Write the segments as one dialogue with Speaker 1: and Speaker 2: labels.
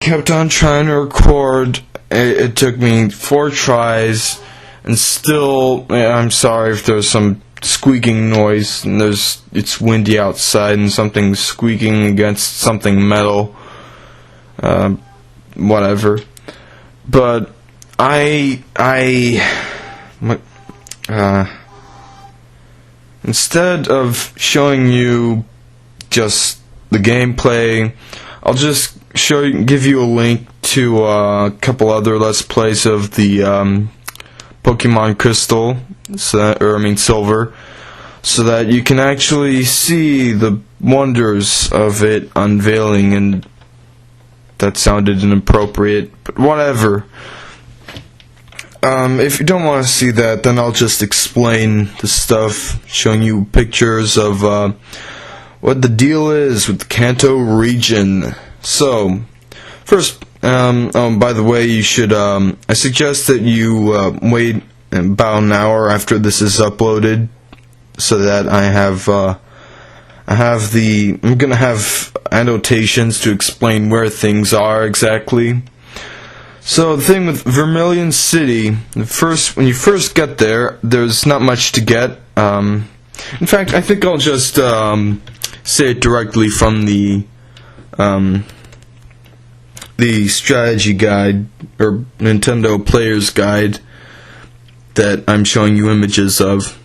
Speaker 1: kept on trying to record. It took me 4 tries, and still, I'm sorry if there's some squeaking noise, and it's windy outside, and something's squeaking against something metal. Whatever. But instead of showing you just the gameplay, I'll just give you a link to a couple other Let's Plays of the Pokemon Crystal, Silver, so that you can actually see the wonders of it unveiling. And that sounded inappropriate, but whatever. If you don't want to see that, then I'll just explain the stuff, showing you pictures of what the deal is with the Kanto region. So, first, by the way, you should, I suggest that you wait about an hour after this is uploaded, so that I'm gonna have annotations to explain where things are exactly. So the thing with Vermilion City, when you first get there, there's not much to get. In fact, I think I'll just say it directly from the strategy guide, or Nintendo Player's Guide, that I'm showing you images of.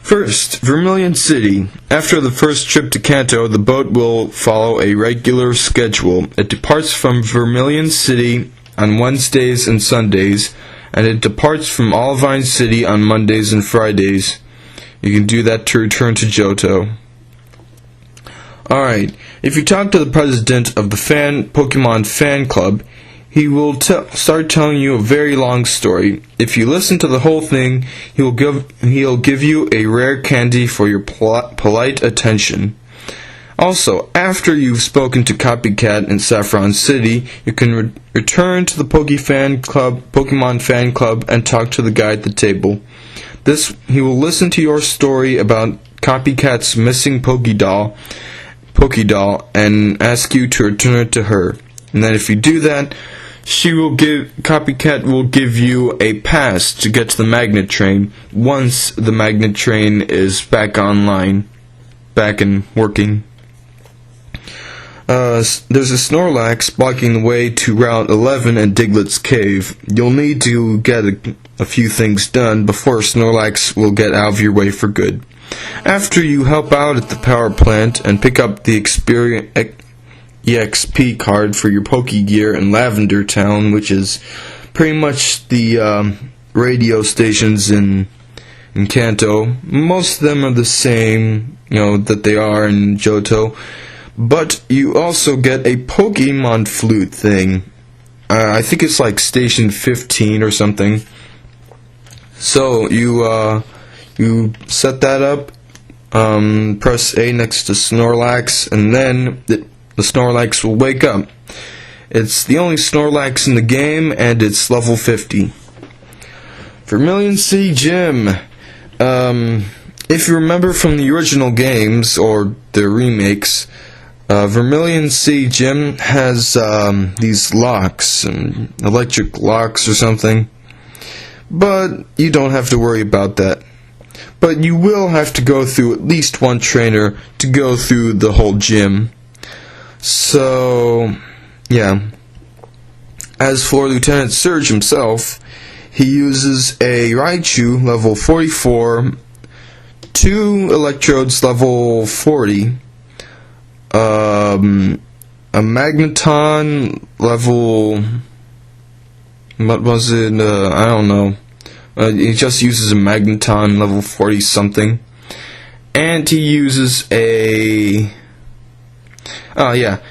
Speaker 1: First, Vermilion City. After the first trip to Kanto, the boat will follow a regular schedule. It departs from Vermilion City on Wednesdays and Sundays, and it departs from Olivine City on Mondays and Fridays. You can do that to return to Johto. Alright, if you talk to the president of the Pokemon fan club, he will start telling you a very long story. If you listen to the whole thing, he'll give you a rare candy for your polite attention. Also, after you've spoken to Copycat in Saffron City, you can return to the Pokemon fan club and talk to the guy at the table. He will listen to your story about Copycat's missing Pokédoll, and ask you to return it to her. And then if you do that, Copycat will give you a pass to get to the magnet train once the magnet train is back online, back and working. There's a Snorlax blocking the way to Route 11 and Diglett's Cave. You'll need to get a few things done before Snorlax will get out of your way for good. After you help out at the power plant and pick up the EXP card for your Pokegear in Lavender Town, which is pretty much the radio stations in Kanto. Most of them are the same, that they are in Johto. But you also get a Pokemon flute thing. I think it's like Station 15 or something. So you set that up, press A next to Snorlax, and then the Snorlax will wake up. It's the only Snorlax in the game, and it's level 50. Vermilion City Gym. If you remember from the original games, or the remakes, Vermilion City Gym has these locks, electric locks or something. But you don't have to worry about that. But you will have to go through at least one trainer to go through the whole gym. So, yeah. As for Lieutenant Surge himself, he uses a Raichu level 44, 2 Electrodes level 40, a Magneton level... what was it? I don't know. He just uses a Magneton level 40 something. And he uses a...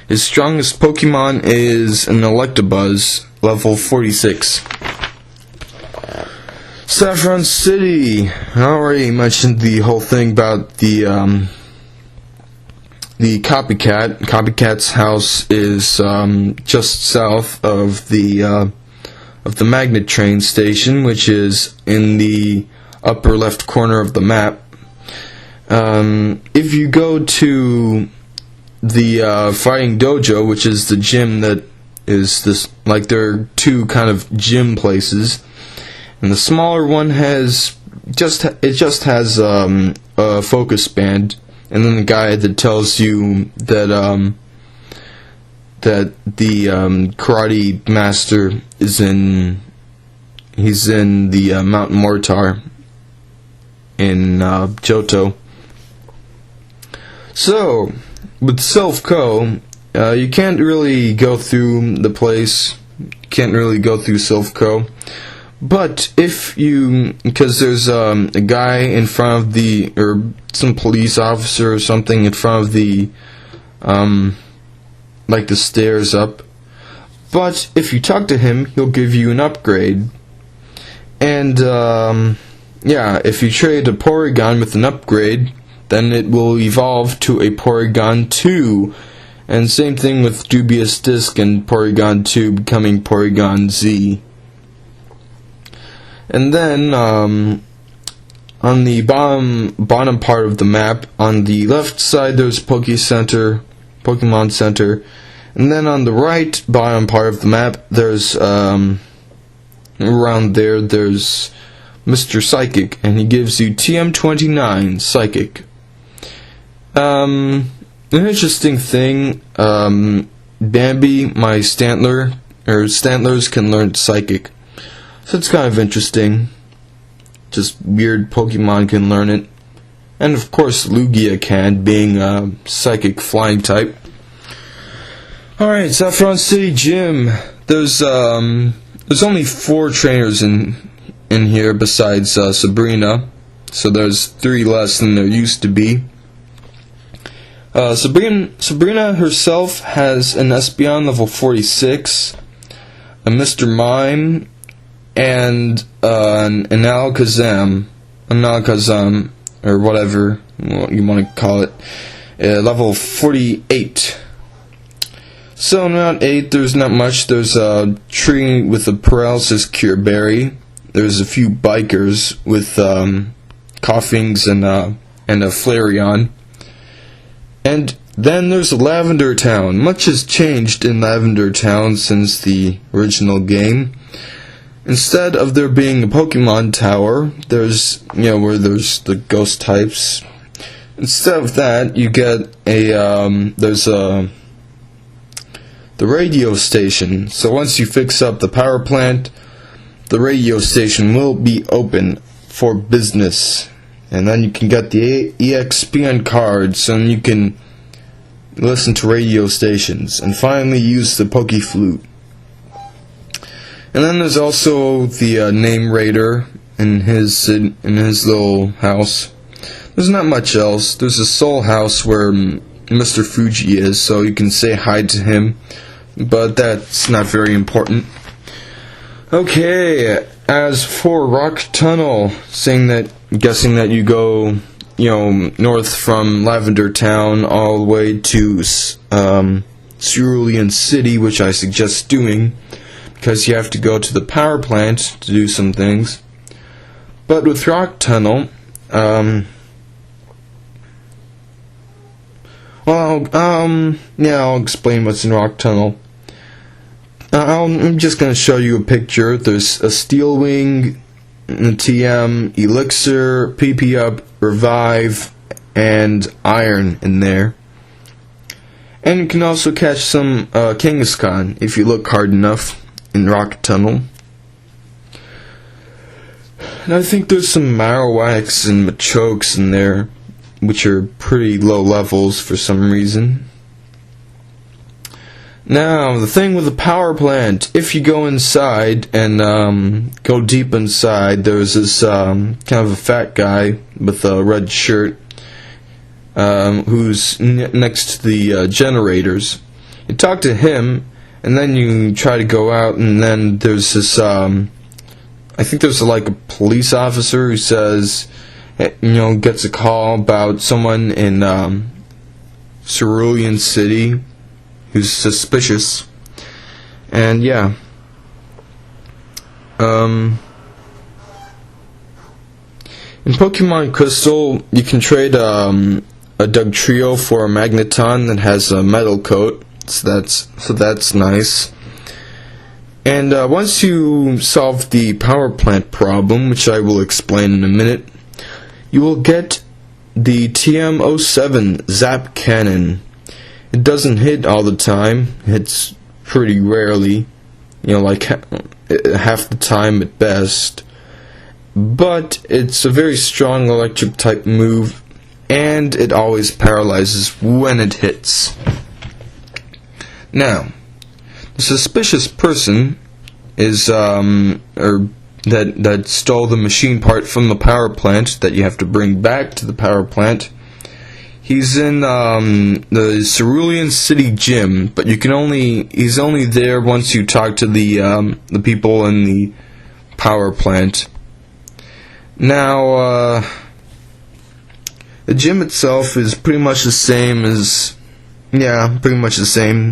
Speaker 1: his strongest Pokemon is an Electabuzz, level 46. Saffron City. I already mentioned the whole thing about the Copycat. Copycat's house is just south of the magnet train station, which is in the upper left corner of the map. If you go to the Fighting Dojo, which is the gym that is this, like, there are two kind of gym places, and the smaller one has just has a focus band, and then the guy that tells you that that the karate master is in the Mount Mortar in Johto. So with Self Co, you can't really go through the place. You can't really go through Self Co. But if you, because there's a guy in front of the, or some police officer or something in front of the, like the stairs up. But if you talk to him, he'll give you an upgrade. And, yeah, if you trade a Porygon with an upgrade, then it will evolve to a Porygon 2. And same thing with Dubious Disc and Porygon 2 becoming Porygon Z. And then, on the bottom part of the map, on the left side there's Pokemon Center, and then on the right bottom part of the map there's, around there there's Mr. Psychic, and he gives you TM29 Psychic. An interesting thing, Bambi, my Stantlers can learn Psychic. So it's kind of interesting. Just weird Pokemon can learn it. And of course Lugia can, being a psychic flying type. Alright, Saffron City Gym. There's only 4 trainers in here besides Sabrina. So there's 3 less than there used to be. Sabrina herself has an Espeon level 46, a Mr. Mime, and an Alakazam, or whatever you want to call it, level 48. So in Route 8, there's not much. There's a tree with a paralysis cure berry. There's a few bikers with Coughings and a Flareon. And then there's Lavender Town. Much has changed in Lavender Town since the original game. Instead of there being a Pokemon Tower, there's, where there's the ghost types. Instead of that, you get the radio station. So once you fix up the power plant, the radio station will be open for business. And then you can get the EXPN cards, and you can listen to radio stations, and finally use the Pokeflute. And then there's also the Name Raider in his little house. There's not much else. There's a Soul House where Mr. Fuji is, so you can say hi to him, but that's not very important. Okay, as for Rock Tunnel, guessing that you go, north from Lavender Town all the way to Cerulean City, which I suggest doing, because you have to go to the power plant to do some things. But with Rock Tunnel, I'll explain what's in Rock Tunnel. I'm just going to show you a picture. There's a Steel Wing, TM, Elixir, PP Up, Revive, and Iron in there. And you can also catch some Kangaskhan if you look hard enough in Rock Tunnel. And I think there's some Marowaks and Machokes in there, which are pretty low levels for some reason. Now, the thing with the power plant, if you go inside and go deep inside, there's this kind of a fat guy with a red shirt who's next to the generators. You talk to him, and then you try to go out, and then there's this, I think there's like a police officer who says, gets a call about someone in Cerulean City who's suspicious. And yeah. In Pokemon Crystal, you can trade a Dugtrio for a Magneton that has a metal coat. So that's nice. And once you solve the power plant problem, which I will explain in a minute, you will get the TM-07 Zap Cannon. It doesn't hit all the time, it hits pretty rarely, like half the time at best, but it's a very strong electric type move, and it always paralyzes when it hits. Now, the suspicious person is that stole the machine part from the power plant that you have to bring back to the power plant. He's in the Cerulean City Gym, but he's only there once you talk to the people in the power plant. Now, the gym itself is pretty much the same